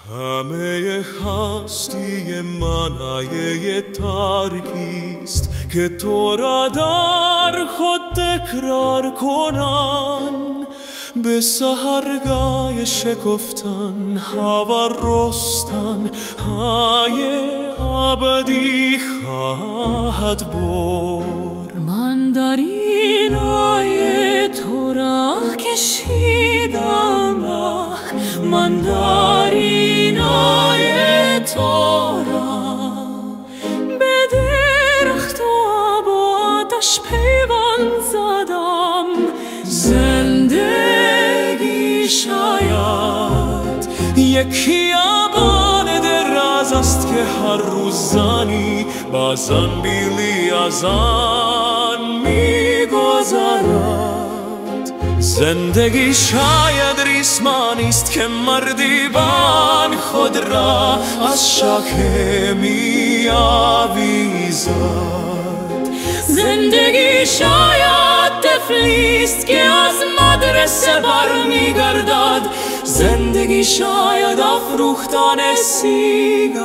همه هستی من آیه تاریکیست که تو را در خود تکرار کنم. به سحرگاه شکفتن هوا رستن های ابدی خواهد برد. من در این آیه تو را کشیدم، من در این آیه تو را به درخت و آتش پیوند زدم. زندگی شاید یکی آبان دراز است که هر روز زنی بازن بیلی از آن می‌گذرد. زندگی شاید ریسمانی است که مردی بان خود را از شاخه می‌آویزد. زندگی شاید طفلی است که از مدرسه برمیگردد. زندگی شاید افروختن سیگاری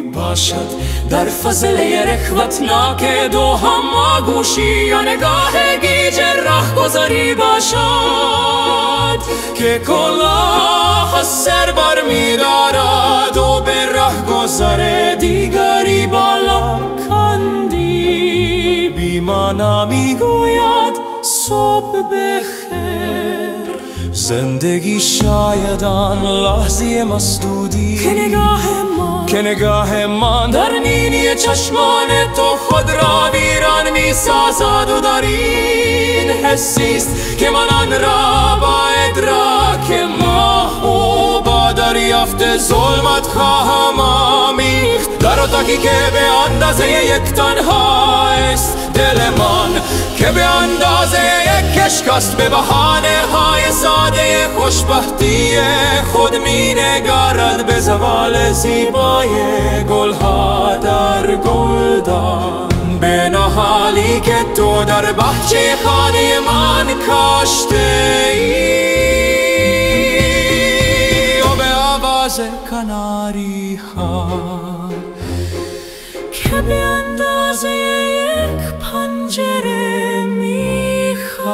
باشد در فضله رخوتناک دو هماگوشی، یا نگاه گیج رهگذاری باشد که کلاه از سر بر می‌دارد و به رهگذر دیگری بالا کندی. بی‌معنی میگوید صبح بخیر. زندگی شاید آن لحظه مسدودی که نگاه من در نینی چشمان تو خود را ویران می‌سازد، و در این حسیست که من آن را با ادراک ماه و با دریافت ظلمت خواهم آمیخت. در اتاقی که به اندازه یک تنها است دل من، که به اندازه یک کشک است به بهانه های ساده خوشبختی خود می نگارد به زوال زیبای گلها در گلدان. به نهالی که تو در بحچه خانه من کاشته ای، و به آواز کناری ها که به اندازه یک پنجره میخواند.